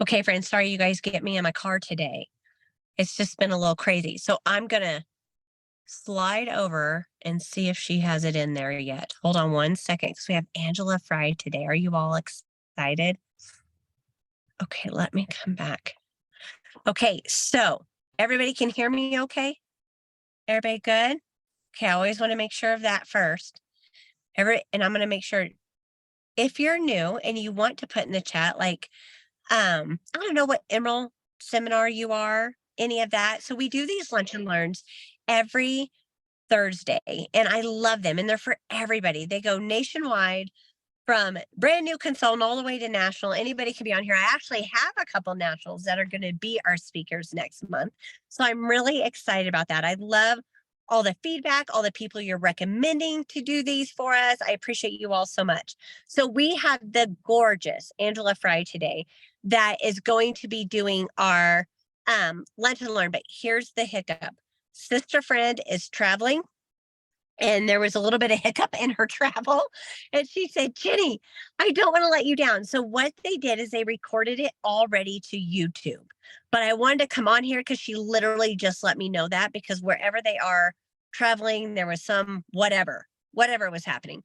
Okay, friends, sorry you guys get me in my car today. It's just been a little crazy. So I'm going to slide over and see if she has it in there yet. Hold on one second because we have Angela Fry today. Are you all excited? Okay, let me come back. Okay, so everybody can hear me okay? Everybody good? Okay, I always want to make sure of that first. And I'm going to make sure if you're new and you want to put in the chat, like, I don't know what Emerald seminar you are, any of that. So we do these lunch and learns every Thursday, and I love them. And they're for everybody. They go nationwide from brand new consultant all the way to national. Anybody can be on here. I actually have a couple nationals that are going to be our speakers next month. So I'm really excited about that. I love all the feedback, all the people you're recommending to do these for us. I appreciate you all so much. So we have the gorgeous Angela Fry today that is going to be doing our lunch and learn. But here's the hiccup. Sister friend is traveling and there was a little bit of hiccup in her travel. And she said, Jenny, I don't want to let you down. So, what they did is they recorded it already to YouTube. But I wanted to come on here because she literally just let me know that because wherever they are traveling, there was some whatever was happening.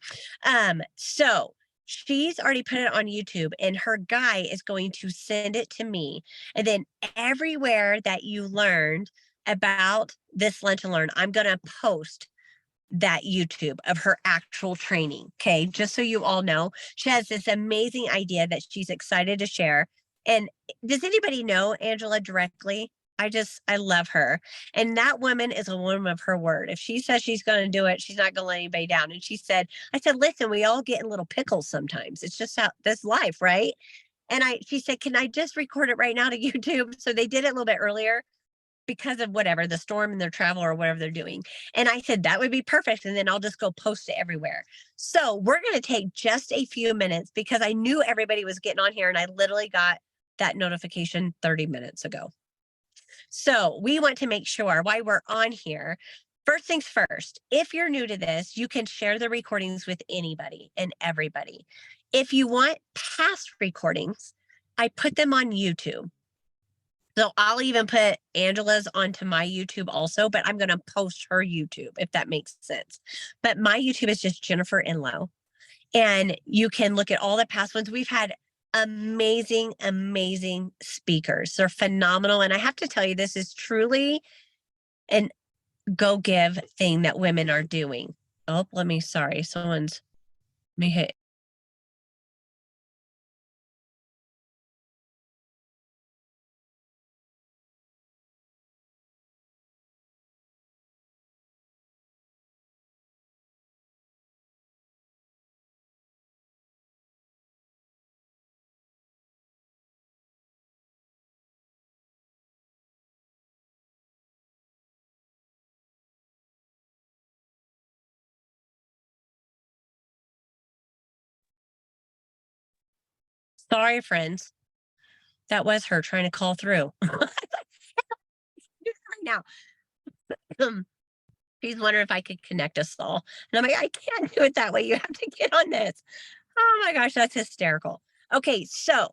So, she's already put it on YouTube, and her guy is going to send it to me. And then everywhere that you learned about this lunch and learn, I'm going to post that YouTube of her actual training. Okay. Just so you all know, she has this amazing idea that she's excited to share. And does anybody know Angela directly? I love her. And that woman is a woman of her word. If she says she's going to do it, she's not going to let anybody down. And she said, I said, listen, we all get in little pickles sometimes. It's just how this life, right? She said, can I just record it right now to YouTube? So they did it a little bit earlier because of whatever the storm and their travel or whatever they're doing. And I said, that would be perfect. And then I'll just go post it everywhere. So we're going to take just a few minutes because I knew everybody was getting on here and I literally got that notification 30 minutes ago. So we want to make sure while we're on here, first things first, if you're new to this, you can share the recordings with anybody and everybody. If you want past recordings, I put them on YouTube. So I'll even put Angela's onto my YouTube also, but I'm going to post her YouTube if that makes sense. But my YouTube is just Jennifer Enlow. And you can look at all the past ones. We've had amazing, amazing speakers. They're phenomenal. And I have to tell you, this is truly an go give thing that women are doing. Oh, sorry, let me hit. Sorry, friends. That was her trying to call through. right now. She's wondering if I could connect us all. And I'm like, I can't do it that way. You have to get on this. Oh my gosh, that's hysterical. Okay, so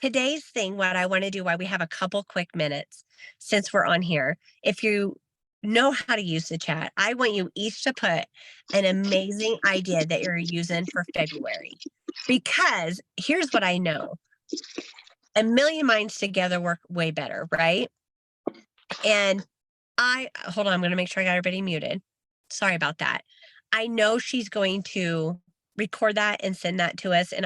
today's thing, what I want to do while we have a couple quick minutes since we're on here, if you know how to use the chat, I want you each to put an amazing idea that you're using for February. Because here's what I know. A million minds together work way better, right? And hold on, I'm going to make sure I got everybody muted. Sorry about that. I know she's going to record that and send that to us. And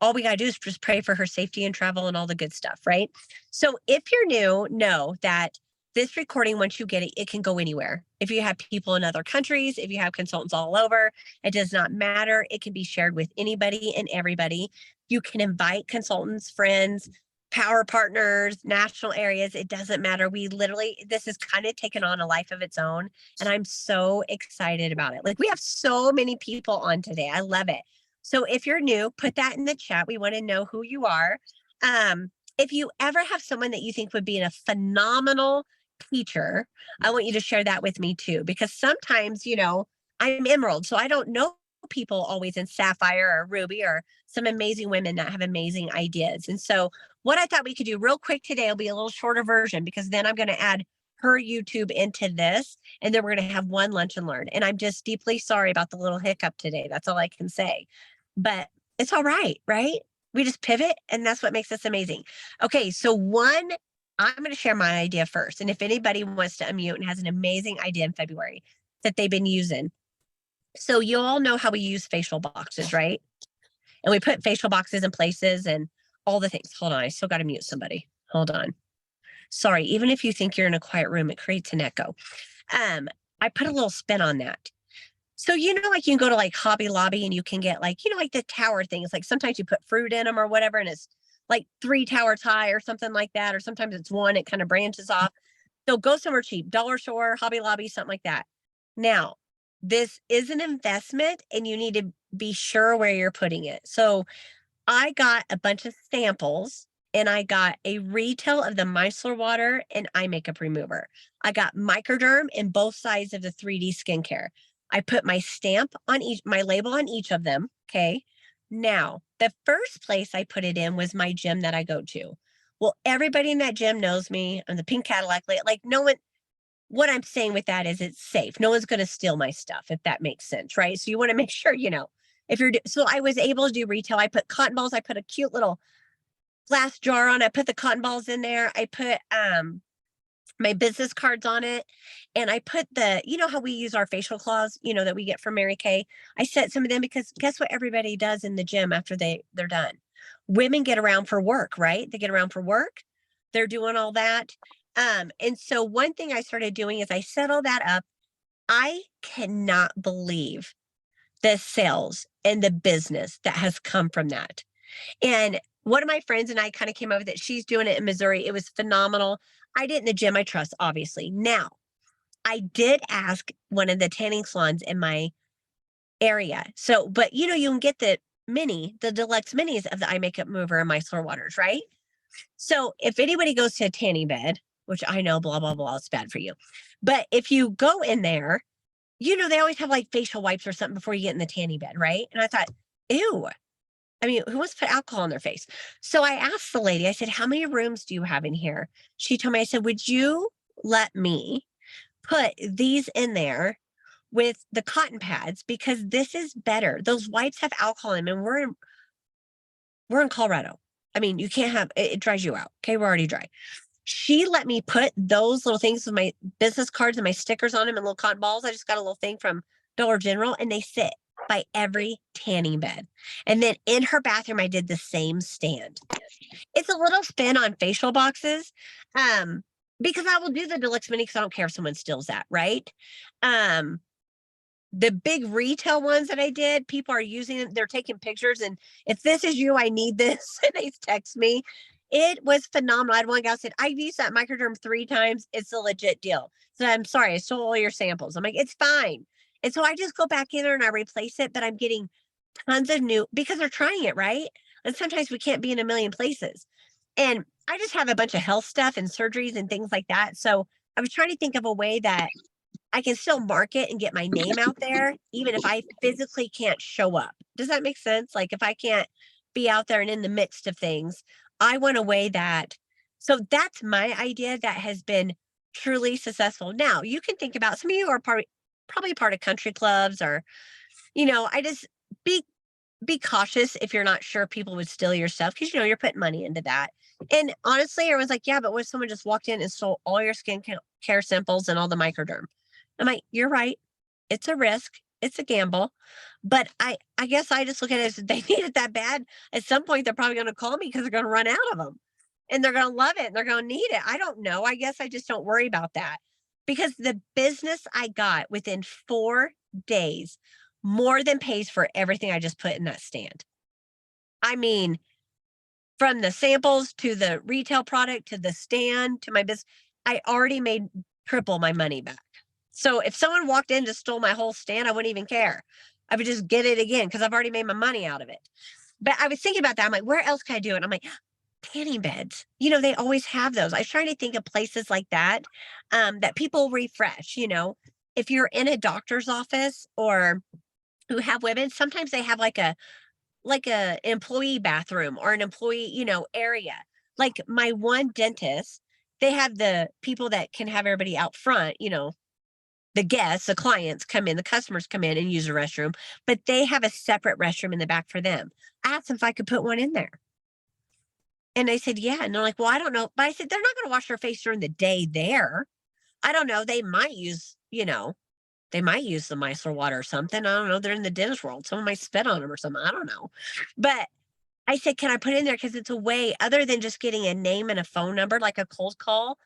all we got to do is just pray for her safety and travel and all the good stuff, right? So if you're new, know that this recording, once you get it, it can go anywhere. If you have people in other countries, if you have consultants all over, it does not matter. It can be shared with anybody and everybody. You can invite consultants, friends, power partners, national areas. It doesn't matter. This has kind of taken on a life of its own. And I'm so excited about it. Like we have so many people on today. I love it. So if you're new, put that in the chat. We want to know who you are. If you ever have someone that you think would be a phenomenal teacher, I want you to share that with me too, because sometimes, I'm Emerald, so I don't know people always in Sapphire or Ruby or some amazing women that have amazing ideas. And so, what I thought we could do real quick today will be a little shorter version because then I'm going to add her YouTube into this, and then we're going to have one lunch and learn. And I'm just deeply sorry about the little hiccup today. That's all I can say. But it's all right, right? We just pivot, and that's what makes us amazing. Okay, so I'm going to share my idea first. And if anybody wants to unmute and has an amazing idea in February that they've been using. So you all know how we use facial boxes, right? And we put facial boxes in places and all the things. Hold on, I still got to mute somebody. Hold on. Sorry, even if you think you're in a quiet room, it creates an echo. I put a little spin on that. So, like you can go to like Hobby Lobby and you can get like, like the tower things. Like sometimes you put fruit in them or whatever, and it's like 3 towers high or something like that. Or sometimes it's one, it kind of branches off. So go somewhere cheap, Dollar Store, Hobby Lobby, something like that. Now, this is an investment and you need to be sure where you're putting it. So I got a bunch of samples and I got a retail of the micellar water and eye makeup remover. I got Microderm in both sides of the 3D skincare. I put my stamp on my label on each of them. Okay. Now, the first place I put it in was my gym that I go to. Well, everybody in that gym knows me. I'm the pink Cadillac. Like no one, what I'm saying with that is it's safe. No one's going to steal my stuff, if that makes sense. Right. So you want to make sure, if you're, so I was able to do retail. I put cotton balls. I put a cute little glass jar on. I put the cotton balls in there. I put, my business cards on it. And I put how we use our facial cloths, that we get from Mary Kay. I set some of them because guess what everybody does in the gym after they're done? Women get around for work, right? They get around for work. They're doing all that. And so one thing I started doing is I set all that up. I cannot believe the sales and the business that has come from that. And one of my friends and I kind of came up with it. She's doing it in Missouri. It was phenomenal. I did in the gym I trust, obviously. Now, I did ask one of the tanning salons in my area. So, but you can get the deluxe minis of the eye makeup mover and micellar waters, right? So if anybody goes to a tanning bed, which I know, blah, blah, blah, it's bad for you. But if you go in there, they always have like facial wipes or something before you get in the tanning bed, right? And I thought, ew. I mean, who wants to put alcohol on their face? So I asked the lady, I said, how many rooms do you have in here? She told me, I said, would you let me put these in there with the cotton pads? Because this is better. Those wipes have alcohol in them, and we're in Colorado. I mean, you can't have it dries you out. Okay, we're already dry. She let me put those little things with my business cards and my stickers on them and little cotton balls. I just got a little thing from Dollar General, and they sit by every tanning bed. And then in her bathroom, I did the same stand. It's a little spin on facial boxes. Because I will do the deluxe mini because I don't care if someone steals that, right? The big retail ones that I did, people are using them. They're taking pictures. And if this is you, I need this. And they text me. It was phenomenal. I had one guy said, I've used that Microderm 3 times. It's a legit deal. So I'm sorry, I stole all your samples. I'm like, it's fine. And so I just go back in there and I replace it, but I'm getting tons of new because they're trying it, right? And sometimes we can't be in a million places. And I just have a bunch of health stuff and surgeries and things like that. So I was trying to think of a way that I can still market and get my name out there, even if I physically can't show up. Does that make sense? Like if I can't be out there and in the midst of things, I want a way that, so that's my idea that has been truly successful. Now you can think about some of you are probably part of country clubs or, I just be cautious if you're not sure people would steal your stuff because you're putting money into that. And honestly, everyone's like, yeah, but what if someone just walked in and stole all your skin care samples and all the Microderm? I'm like, you're right. It's a risk. It's a gamble. But I guess I just look at it as they need it that bad. At some point, they're probably going to call me because they're going to run out of them and they're going to love it and they're going to need it. I don't know. I guess I just don't worry about that because the business I got within 4 days more than pays for everything I just put in that stand. I mean, from the samples to the retail product to the stand to my business, I already made triple my money back. So if someone walked in to stole my whole stand, I wouldn't even care. I would just get it again because I've already made my money out of it. But I was thinking about that. I'm like, where else can I do it? I'm like, tanning beds. They always have those. I was trying to think of places like that that people refresh. If you're in a doctor's office or who have women, sometimes they have like a employee bathroom or an employee, area. Like my one dentist, they have the people that can have everybody out front, the guests, the clients come in, the customers come in and use the restroom, but they have a separate restroom in the back for them. I asked them if I could put one in there. And they said, yeah. And they're like, well, I don't know. But I said, they're not going to wash their face during the day there. I don't know. They might use the micellar water or something. I don't know. They're in the dentist world. Someone might spit on them or something. I don't know. But I said, can I put it in there? Because it's a way other than just getting a name and a phone number, like a cold call,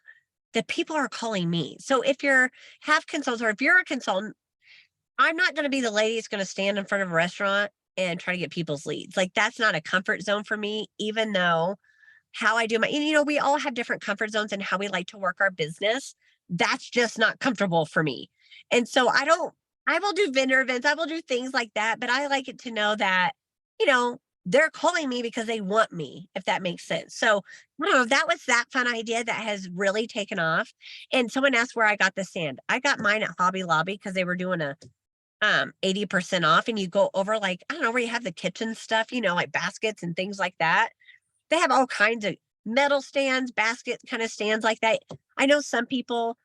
that people are calling me. So if you're half consultant or if you're a consultant, I'm not going to be the lady that's going to stand in front of a restaurant and try to get people's leads. Like that's not a comfort zone for me, even though how I do my, we all have different comfort zones and how we like to work our business. That's just not comfortable for me. And so I will do vendor events, I will do things like that, but I like it to know that, you know, they're calling me because they want me, if that makes sense. So I don't know, that was that fun idea that has really taken off. And someone asked where I got the sand. I got mine at Hobby Lobby because they were doing a 80% off, and you go over, like, I don't know, where you have the kitchen stuff, like baskets and things like that. They have all kinds of metal stands, basket kind of stands like that. I know some people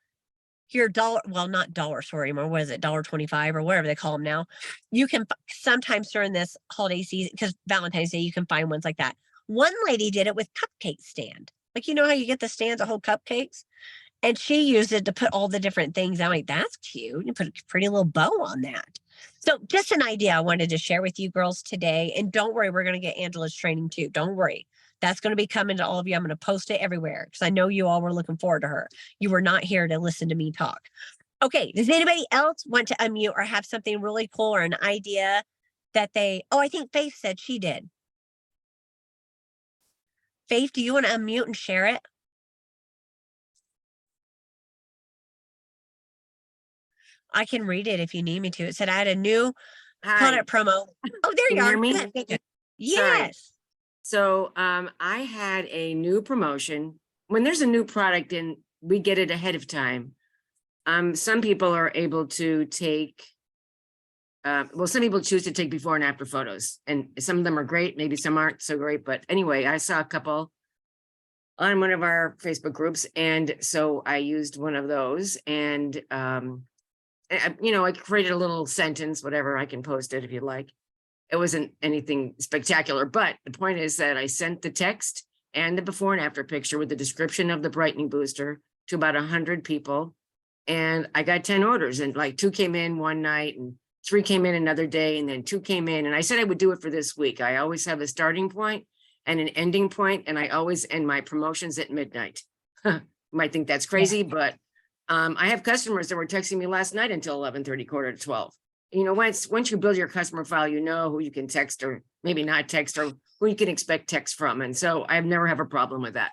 here dollar, well, not dollar store anymore. What is it? $1.25 or whatever they call them now. You can sometimes during this holiday season, because Valentine's Day, you can find ones like that. One lady did it with cupcake stand. Like, how you get the stands that hold cupcakes? And she used it to put all the different things. I'm like, that's cute. You put a pretty little bow on that. So just an idea I wanted to share with you girls today. And don't worry, we're going to get Angela's training too. Don't worry. That's going to be coming to all of you. I'm going to post it everywhere because I know you all were looking forward to her. You were not here to listen to me talk. Okay. Does anybody else want to unmute or have something really cool or an idea that I think Faith said she did. Faith, do you want to unmute and share it? I can read it if you need me to. It said I had a new product promo. Oh, there Can you you are. hear me? Good. Sorry. Yes. So I had a new promotion. When there's a new product and we get it ahead of time, some people are able to take, some people choose to take before and after photos, and some of them are great. Maybe some aren't so great. But anyway, I saw a couple on one of our Facebook groups, and so I used one of those, and I created a little sentence, whatever. I can post it if you'd like. It wasn't anything spectacular, but the point is that I sent the text and the before and after picture with the description of the brightening booster to about 100 people. And I got 10 orders, and like 2 came in one night and 3 came in another day, and then 2 came in. And I said I would do it for this week. I always have a starting point and an ending point, and I always end my promotions at midnight. You might think that's crazy, but I have customers that were texting me last night until 11:30, quarter to 12. Once you build your customer file, you know who you can text or maybe not text, or who you can expect text from. And so I've never have a problem with that.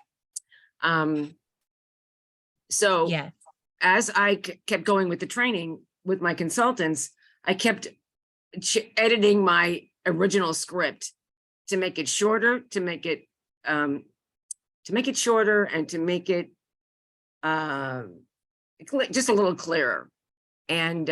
So Yeah. as I kept going with the training with my consultants, I kept editing my original script to make it shorter, to make it shorter, and to make it just a little clearer. And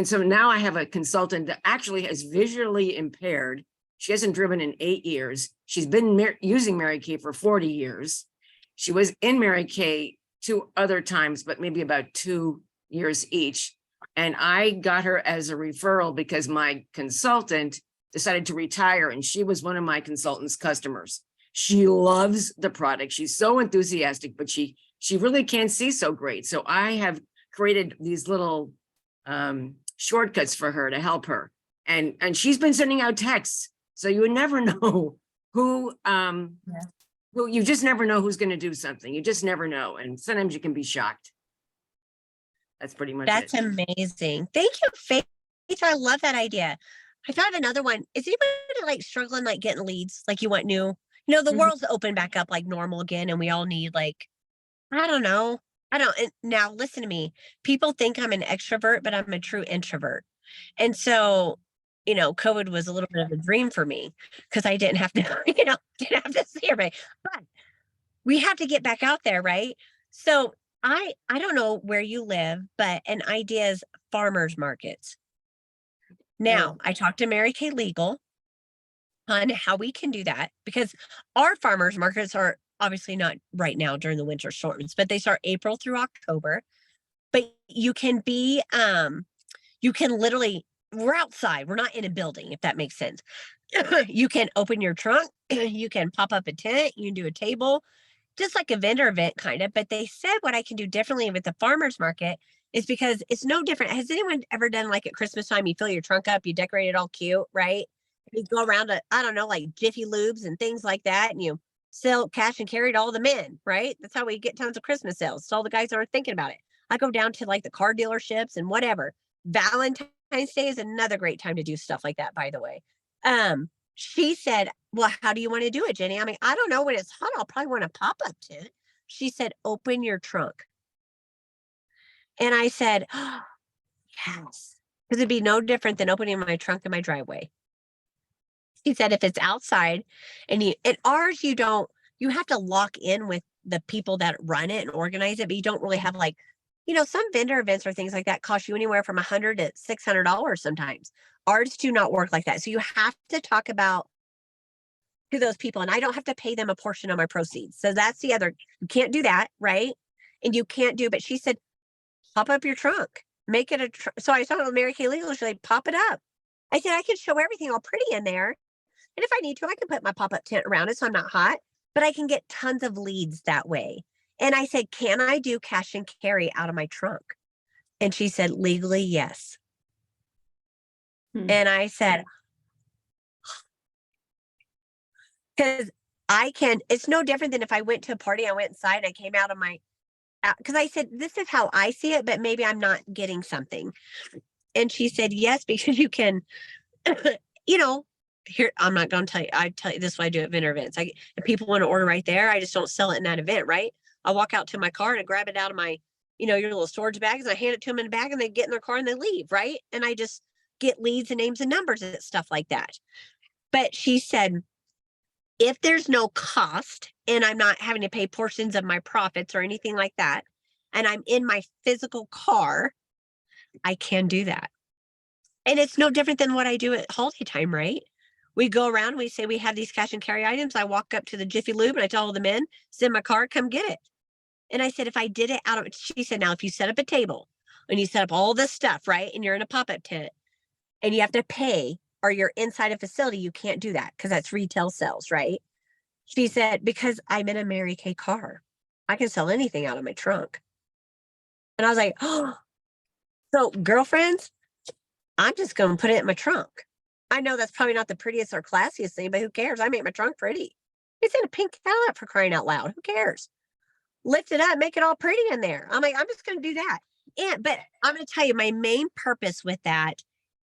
so now I have a consultant that actually is visually impaired. She hasn't driven in 8 years. She's been using Mary Kay for 40 years. She was in Mary Kay 2 other times, but maybe about 2 years each. And I got her as a referral because my consultant decided to retire, and she was one of my consultant's customers. She loves the product. She's so enthusiastic, but she really can't see so great. So I have created these little shortcuts for her to help her. And she's been sending out texts. So you would never know who you just never know who's going to do something. You just never know. And sometimes you can be shocked. That's pretty much That's it. amazing. Thank you, Faith. I love that idea. I thought of another one. Is anybody like struggling, like getting leads? Like you want new, the world's open back up like normal again, and we all need I don't know. Now listen to me. People think I'm an extrovert, but I'm a true introvert. And so, COVID was a little bit of a dream for me because I didn't have to, didn't have to see everybody. But we have to get back out there, right? So I don't know where you live, but an idea is farmers markets. Now, I talked to Mary Kay Legal on how we can do that because our farmers markets are obviously not right now during the winter storms, but they start April through October. But you can literally, we're outside, we're not in a building, if that makes sense. You can open your trunk, you can pop up a tent, you can do a table, just like a vendor event kind of. But they said what I can do differently with the farmers market is because it's no different. Has anyone ever done like at Christmas time, you fill your trunk up, you decorate it all cute, right? You go around to, I don't know, like Jiffy Lubes and things like that, and you sell cash and carry to all the men, right? That's how we get tons of Christmas sales. So all the guys aren't thinking about it. I go down to like the car dealerships and whatever. Valentine's Day is another great time to do stuff like that, by the way. She said, well, how do you want to do it, Jenny? I mean, I don't know. When it's hot, I'll probably want a pop-up tent. She said, open your trunk. And I said, oh, yes. Because it'd be no different than opening my trunk in my driveway. She said, if it's outside and ours, you have to lock in with the people that run it and organize it, but you don't really have like, some vendor events or things like that cost you anywhere from $100 to $600 sometimes. Ours do not work like that. So you have to talk about to those people, and I don't have to pay them a portion of my proceeds. So that's the other, you can't do that, right? And you can't do, but she said, pop up your trunk, make it so I saw Mary Kay Legal, she's like, pop it up. I said, I can show everything all pretty in there. And if I need to, I can put my pop-up tent around it so I'm not hot, but I can get tons of leads that way. And I said, can I do cash and carry out of my trunk? And she said, legally, yes. And I said, because it's no different than if I went to a party, I went inside, I came out of my, because I said, this is how I see it, but maybe I'm not getting something. And she said, yes, because you can, here, I'm not going to tell you, I tell you this is what I do at vendor events. If people want to order right there, I just don't sell it in that event, right? I walk out to my car and I grab it out of my, your little storage bags, and I hand it to them in a bag, and they get in their car and they leave, right? And I just get leads and names and numbers and stuff like that. But she said, if there's no cost and I'm not having to pay portions of my profits or anything like that, and I'm in my physical car, I can do that. And it's no different than what I do at holiday time, right? We go around, we say we have these cash and carry items. I walk up to the Jiffy Lube and I tell all the men, send my car, come get it. And I said, if I did it she said, now if you set up a table and you set up all this stuff, right? And you're in a pop-up tent and you have to pay, or you're inside a facility, you can't do that because that's retail sales, right? She said, because I'm in a Mary Kay car, I can sell anything out of my trunk. And I was like, oh, so girlfriends, I'm just going to put it in my trunk. I know that's probably not the prettiest or classiest thing, but who cares? I make my trunk pretty. It's in a pink Cadillac, for crying out loud. Who cares? Lift it up, make it all pretty in there. I'm like, I'm just going to do that. But I'm going to tell you, my main purpose with that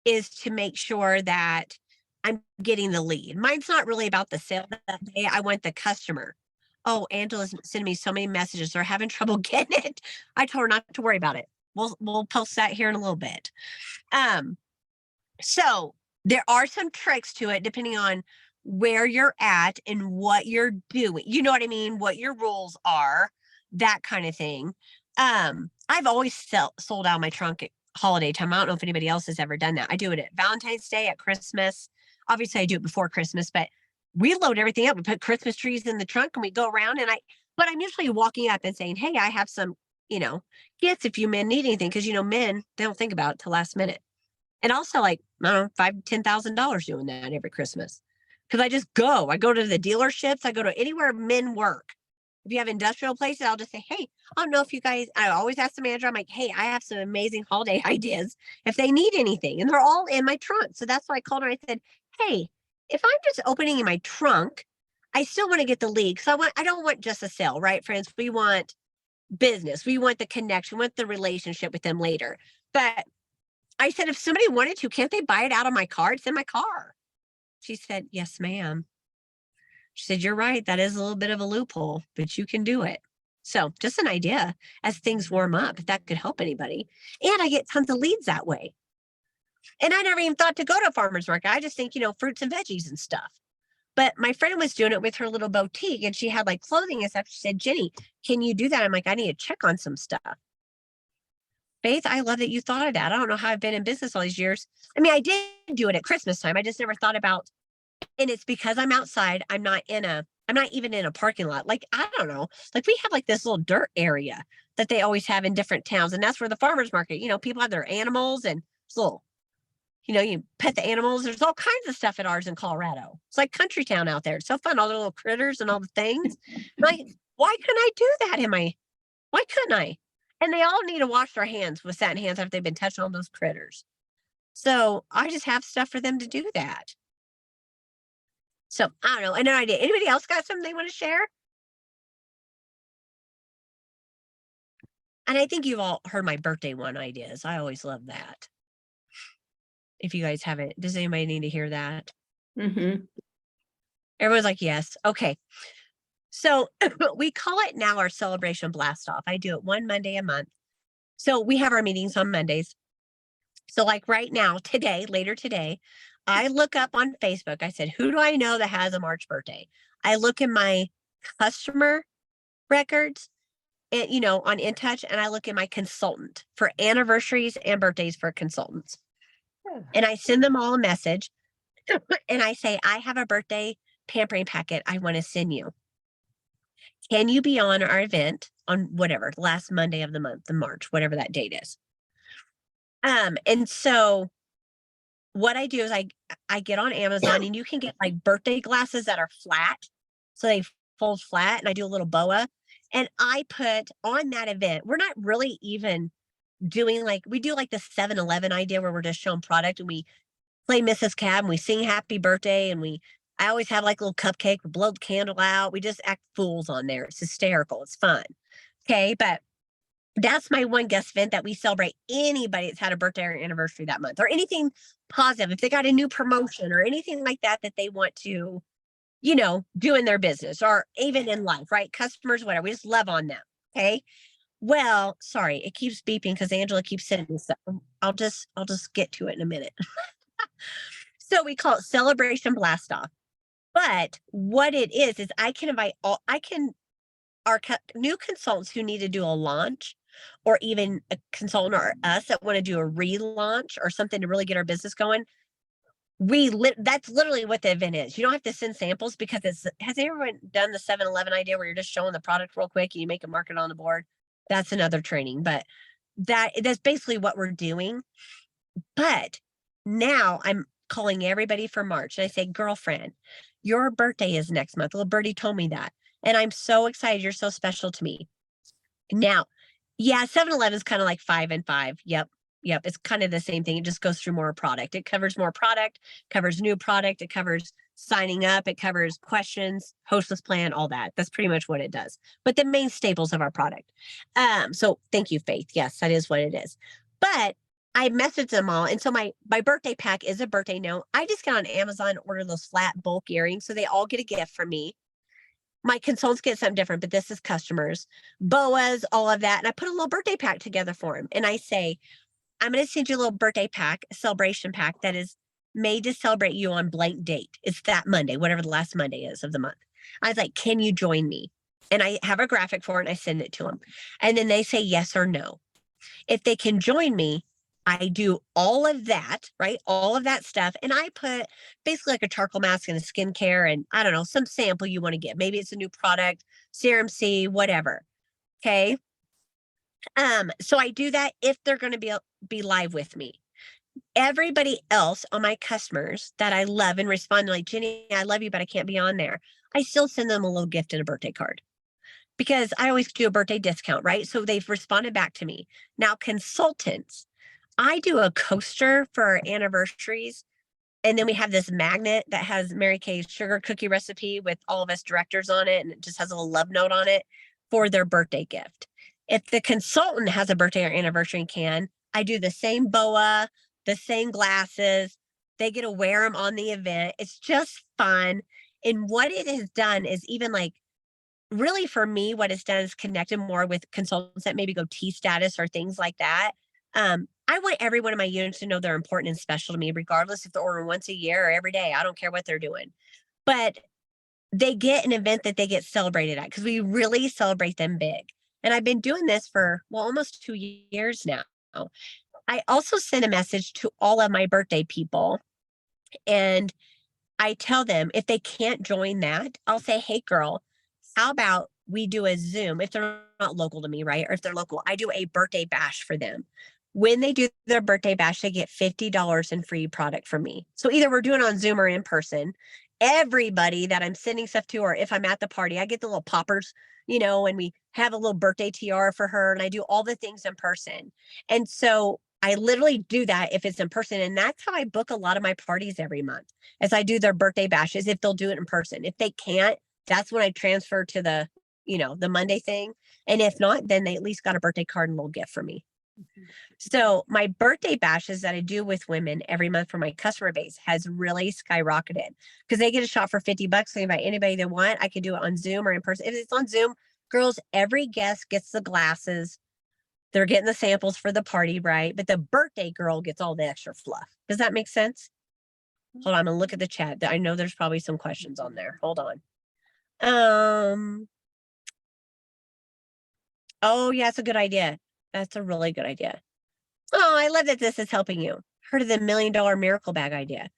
is to make sure that I'm getting the lead. Mine's not really about the sale that day. I want the customer. Oh, Angela's sending me so many messages. They're having trouble getting it. I told her not to worry about it. We'll post that here in a little bit. So there are some tricks to it depending on where you're at and what you're doing. You know what I mean? What your rules are, that kind of thing. I've always sold out my trunk at holiday time. I don't know if anybody else has ever done that. I do it at Valentine's Day, at Christmas. Obviously, I do it before Christmas, but we load everything up. We put Christmas trees in the trunk and we go around, but I'm usually walking up and saying, hey, I have some, gifts if you men need anything. Cause men, they don't think about it till last minute. And also like, I don't know, $5,000-$10,000 doing that every Christmas. Cause I go to the dealerships. I go to anywhere men work. If you have industrial places, I'll just say, hey, I don't know if you guys, I always ask the manager, I'm like, hey, I have some amazing holiday ideas if they need anything. And they're all in my trunk. So that's why I called her. I said, hey, if I'm just opening in my trunk, I still want to get the lead. So I don't want just a sale, right, friends? We want business. We want the connection, we want the relationship with them later. But I said, if somebody wanted to, can't they buy it out of my car? It's in my car. She said, yes, ma'am. She said, you're right. That is a little bit of a loophole, but you can do it. So just an idea as things warm up, if that could help anybody. And I get tons of leads that way. And I never even thought to go to a farmer's market. I just think, fruits and veggies and stuff. But my friend was doing it with her little boutique and she had like clothing and stuff. She said, Jenny, can you do that? I'm like, I need to check on some stuff. Faith, I love that you thought of that. I don't know how I've been in business all these years. I mean, I did do it at Christmas time. I just never thought about, and it's because I'm outside. I'm not even in a parking lot. Like, I don't know. Like, we have like this little dirt area that they always have in different towns. And that's where the farmers market, people have their animals and it's little, you pet the animals. There's all kinds of stuff at ours in Colorado. It's like country town out there. It's so fun. All the little critters and all the things. Like, why couldn't I do that in my why couldn't I? And they all need to wash their hands with satin hands after they've been touching all those critters. So I just have stuff for them to do that. So I don't know. And no idea. Anybody else got something they want to share? And I think you've all heard my birthday one ideas. I always love that. If you guys haven't, does anybody need to hear that? Mm-hmm. Everyone's like, yes. Okay. So we call it now our celebration blast off. I do it one Monday a month. So we have our meetings on Mondays. So like right now, today, later today, I look up on Facebook. I said, who do I know that has a March birthday? I look in my customer records and on InTouch, and I look at my consultant for anniversaries and birthdays for consultants. And I send them all a message and I say, I have a birthday pampering packet I want to send you. Can you be on our event on whatever last Monday of the month, the March, whatever that date is? And so what I do is I get on Amazon, and you can get like birthday glasses that are flat. So they fold flat, and I do a little boa. And I put on that event, we're not really even doing we do like the 7-Eleven idea where we're just showing product and we play Mrs. Cab and we sing happy birthday and I always have like a little cupcake, we blow the candle out. We just act fools on there. It's hysterical. It's fun. Okay. But that's my one guest event that we celebrate anybody that's had a birthday or anniversary that month or anything positive. If they got a new promotion or anything like that that they want to, do in their business or even in life, right? Customers, whatever. We just love on them. Okay. Well, sorry, it keeps beeping because Angela keeps sending me stuff. I'll just get to it in a minute. So we call it Celebration Blast Off. But what it is I can invite our new consultants who need to do a launch or even a consultant or us that want to do a relaunch or something to really get our business going. That's literally what the event is. You don't have to send samples because has everyone done the 7-Eleven idea where you're just showing the product real quick and you make a market on the board? That's another training, but that's basically what we're doing. But now I'm calling everybody for March and I say, girlfriend, your birthday is next month. Little birdie told me that. And I'm so excited. You're so special to me. Now, yeah, 7-Eleven is kind of like 5 and 5. Yep. It's kind of the same thing. It just goes through more product. It covers more product, covers new product. It covers signing up. It covers questions, hostess plan, all that. That's pretty much what it does. But the main staples of our product. So thank you, Faith. Yes, that is what it is. But I messaged them all. And so my birthday pack is a birthday note. I just get on Amazon, order those flat bulk earrings. So they all get a gift from me. My consultants get something different, but this is customers, boas, all of that. And I put a little birthday pack together for them. And I say, I'm going to send you a little birthday pack, a celebration pack that is made to celebrate you on blank date. It's that Monday, whatever the last Monday is of the month. I was like, can you join me? And I have a graphic for it and I send it to them. And then they say yes or no. If they can join me, I do all of that, right? All of that stuff. And I put basically like a charcoal mask and a skincare and I don't know, some sample you want to get. Maybe it's a new product, Serum C, whatever. Okay. So I do that if they're going to be live with me. Everybody else on my customers that I love and respond like, Jenny, I love you, but I can't be on there. I still send them a little gift and a birthday card because I always do a birthday discount, right? So they've responded back to me. Now, consultants, I do a coaster for our anniversaries. And then we have this magnet that has Mary Kay's sugar cookie recipe with all of us directors on it. And it just has a little love note on it for their birthday gift. If the consultant has a birthday or anniversary can, I do the same boa, the same glasses. They get to wear them on the event. It's just fun. And what it has done is even like, really for me, what it's done is connected more with consultants that maybe go T status or things like that. I want every one of my units to know they're important and special to me, regardless if they're ordering once a year or every day. I don't care what they're doing. But they get an event that they get celebrated at because we really celebrate them big. And I've been doing this for, well, almost 2 years now. I also send a message to all of my birthday people, and I tell them if they can't join that, I'll say, "Hey, girl, how about we do a Zoom?" If they're not local to me, right? Or if they're local, I do a birthday bash for them. When they do their birthday bash, they get $50 in free product from me. So either we're doing it on Zoom or in person. Everybody that I'm sending stuff to, or if I'm at the party, I get the little poppers, and we have a little birthday tiara for her, and I do all the things in person. And so I literally do that if it's in person. And that's how I book a lot of my parties every month, as I do their birthday bashes if they'll do it in person. If they can't, that's when I transfer to the Monday thing. And if not, then they at least got a birthday card and a little gift for me. So my birthday bashes that I do with women every month for my customer base has really skyrocketed because they get a shot for $50. They invite anybody they want. I can do it on Zoom or in person. If it's on Zoom, girls, every guest gets the glasses. They're getting the samples for the party, right? But the birthday girl gets all the extra fluff. Does that make sense? Hold on, I'm gonna look at the chat. I know there's probably some questions on there. Hold on. Oh yeah, it's a good idea. That's a really good idea. Oh, I love that this is helping you. Heard of the $1 million miracle bag idea?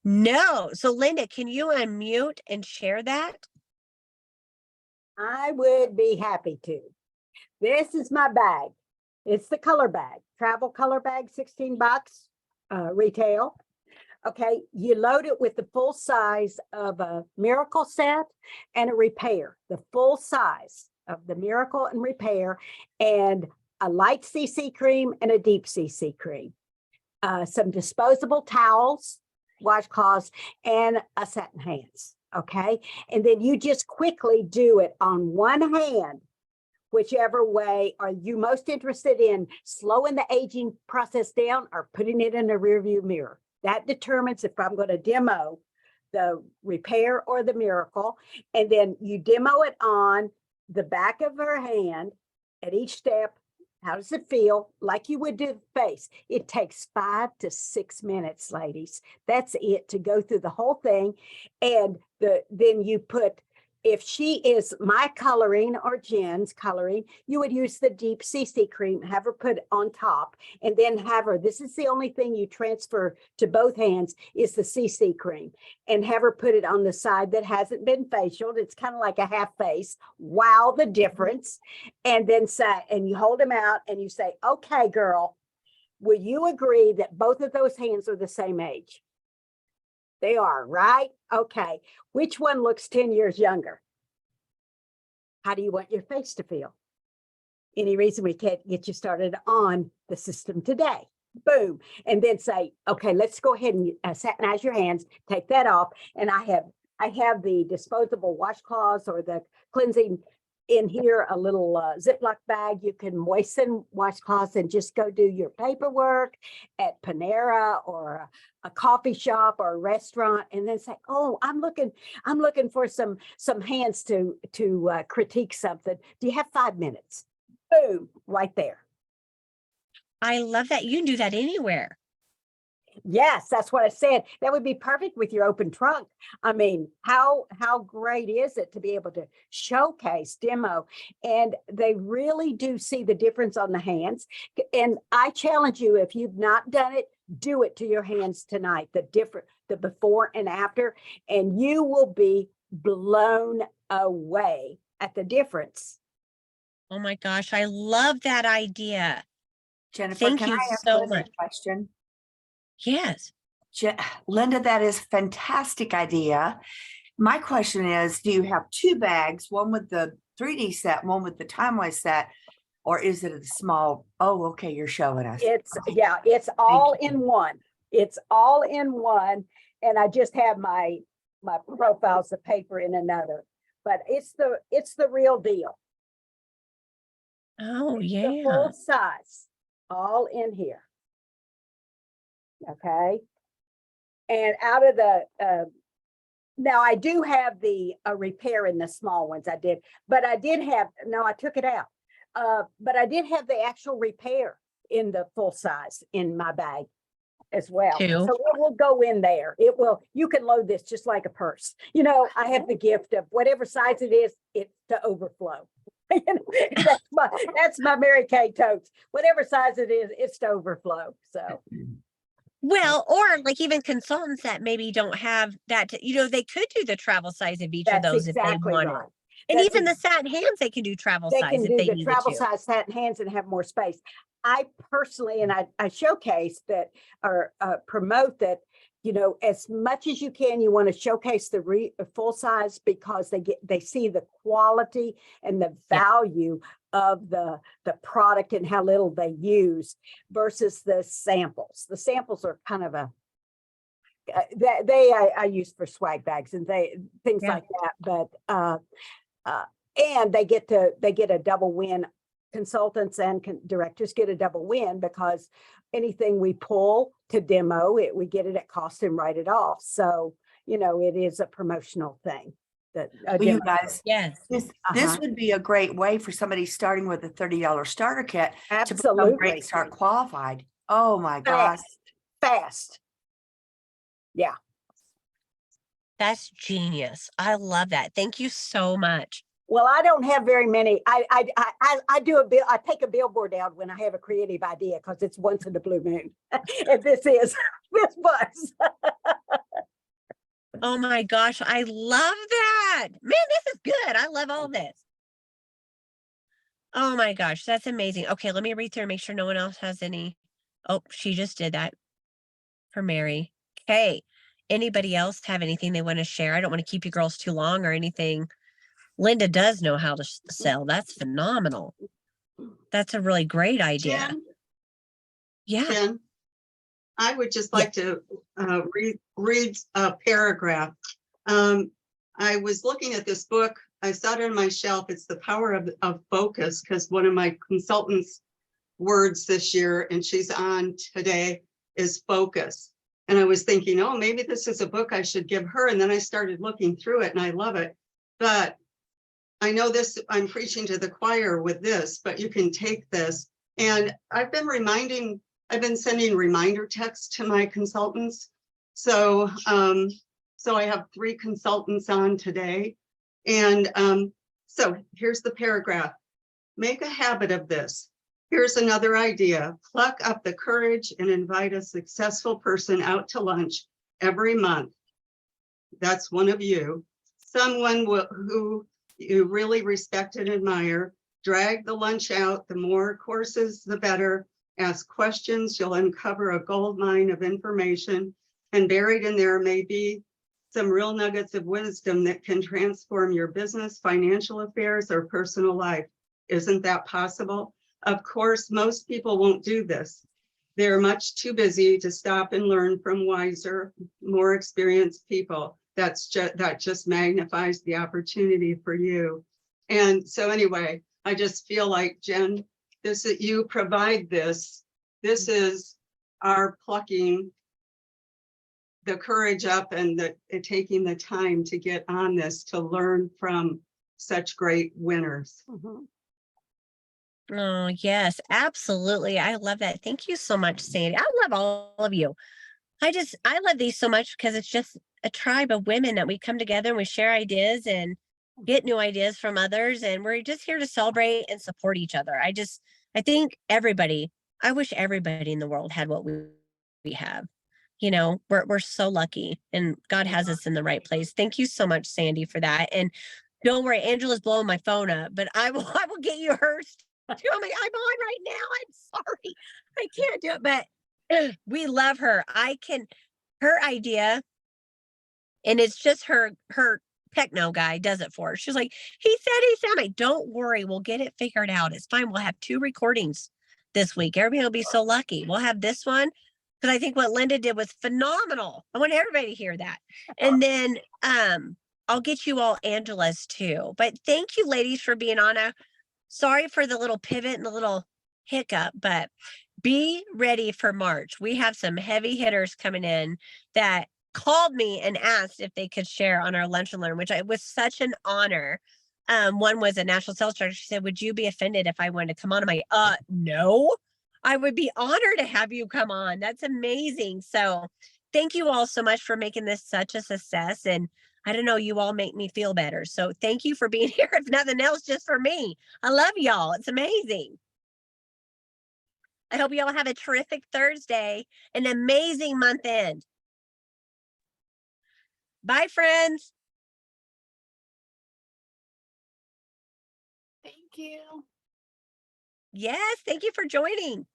No. So Linda, can you unmute and share that? I would be happy to. This is my bag. It's the color bag, travel color bag, $16 retail. Okay, you load it with the full size of a miracle set and a repair, the full size of the miracle and repair, and a light CC cream and a deep CC cream. Some disposable towels, washcloths, and a satin hands. Okay, and then you just quickly do it on one hand, whichever way are you most interested in, slowing the aging process down or putting it in a rear view mirror. That determines if I'm going to demo the repair or the miracle. And then you demo it on the back of her hand at each step. How does it feel? Like you would do the face. It takes 5 to 6 minutes, ladies. That's it to go through the whole thing. And then you put, if she is my coloring or Jen's coloring, you would use the deep CC cream, have her put on top, and then have her, this is the only thing you transfer to both hands is the CC cream, and have her put it on the side that hasn't been facialed. It's kind of like a half face. Wow, the difference. And then say, and you hold them out and you say, okay, girl, will you agree that both of those hands are the same age? They are, right? Okay. Which one looks 10 years younger? How do you want your face to feel? Any reason we can't get you started on the system today? Boom. And then say, okay, let's go ahead and satinize your hands, take that off. And I have the disposable washcloths or the cleansing in here, a little Ziploc bag. You can moisten washcloths and just go do your paperwork at Panera or a coffee shop or a restaurant, and then say, oh, I'm looking for some hands to critique something. Do you have 5 minutes? Boom, right there. I love that. You can do that anywhere. Yes, that's what I said. That would be perfect with your open trunk. I mean, how great is it to be able to showcase, demo, and they really do see the difference on the hands. And I challenge you, if you've not done it, do it to your hands tonight, the before and after, and you will be blown away at the difference. Oh my gosh, I love that idea. Jennifer, Thank can you I so pose a much. question? Yes. Linda, that is a fantastic idea. My question is, do you have 2 bags, one with the 3D set, one with the time-wise set, or is it a small? Oh, okay, you're showing us. It's all in one. It's all in one. And I just have my profiles of paper in another, but it's the real deal. Oh, It's yeah. the full size, all in here. Okay. And out of the, now I do have the repair in the small ones. I did, but I did have, no, I took it out. But I did have the actual repair in the full size in my bag as well. Too. So it will go in there. It will, you can load this just like a purse. I have the gift of whatever size it is, it's to overflow. You know, that's my Mary Kay totes. Whatever size it is, it's to overflow. So Well, or like even consultants that maybe don't have that, they could do the travel size of each of that's those if they exactly wanted. right. And That's even the satin hands, they can do travel they size can if do they the needed travel to. size satin hands and have more space. I personally, and I showcase that or promote that, as much as you can, you want to showcase the full size because they see the quality and the Yeah. value of the product and how little they use versus the samples. The samples are kind of I use for swag bags and things Yeah. like that, but and they get a double win. Consultants and directors get a double win because anything we pull to demo it, we get it at cost and write it off. So, it is a promotional thing that a Well, you demo. guys, Yes. this Uh-huh. would be a great way for somebody starting with a $30 starter kit to become Absolutely. Great Start qualified. Oh my gosh. Fast. Yeah. That's genius. I love that. Thank you so much. Well, I don't have very many. I do a bill. I take a billboard out when I have a creative idea because it's once in the blue moon. And this was. Oh my gosh, I love that. Man, this is good. I love all this. Oh my gosh, that's amazing. Okay, let me read through and make sure no one else has any. Oh, she just did that for Mary. Okay. Anybody else have anything they want to share? I don't want to keep you girls too long or anything. Linda does know how to sell. That's phenomenal. That's a really great idea. Jen, Yeah. Jen, I would just Yeah. like to read a paragraph. I was looking at this book. I saw it on my shelf. It's The Power of Focus, because one of my consultants' words this year, and she's on today, is focus. And I was thinking, oh, maybe this is a book I should give her. And then I started looking through it and I love it. But I know this, I'm preaching to the choir with this, but you can take this. And I've been sending reminder texts to my consultants. So, so I have 3 consultants on today. And so here's the paragraph. Make a habit of this. Here's another idea. Pluck up the courage and invite a successful person out to lunch every month. That's one of you. Someone who you really respect and admire. Drag the lunch out. The more courses, the better. Ask questions. You'll uncover a gold mine of information. And buried in there may be some real nuggets of wisdom that can transform your business, financial affairs, or personal life. Isn't that possible? Of course, most people won't do this. They're much too busy to stop and learn from wiser, more experienced people. That just magnifies the opportunity for you. And so anyway, I just feel like, Jen, you provide this. This is our plucking the courage up and taking the time to get on this, to learn from such great winners. Mhm. Oh, yes, absolutely. I love that. Thank you so much, Sandy. I love all of you. I love these so much because it's just a tribe of women that we come together and we share ideas and get new ideas from others. And we're just here to celebrate and support each other. I think I wish everybody in the world had what we have. We're so lucky and God has us in the right place. Thank you so much, Sandy, for that. And don't worry, Angela's blowing my phone up, but I will get you hers too. I'm on right now. I'm sorry. I can't do it, but we love her. Her idea, and it's just her techno guy does it for her. She's like, he said, I'm like, don't worry, we'll get it figured out. It's fine. We'll have 2 recordings this week. Everybody will be so lucky. We'll have this one because I think what Linda did was phenomenal. I want everybody to hear that. And then I'll get you all Angela's too. But thank you, ladies, for being on. Sorry for the little pivot and the little hiccup, but be ready for March. We have some heavy hitters coming in that called me and asked if they could share on our Lunch and Learn, which was such an honor. One was a national sales director. She said, would you be offended if I wanted to come on? I'm like, no, I would be honored to have you come on. That's amazing. So thank you all so much for making this such a success. And I don't know, you all make me feel better. So thank you for being here. If nothing else, just for me. I love y'all. It's amazing. I hope you all have a terrific Thursday, an amazing month end. Bye, friends. Thank you. Yes, thank you for joining.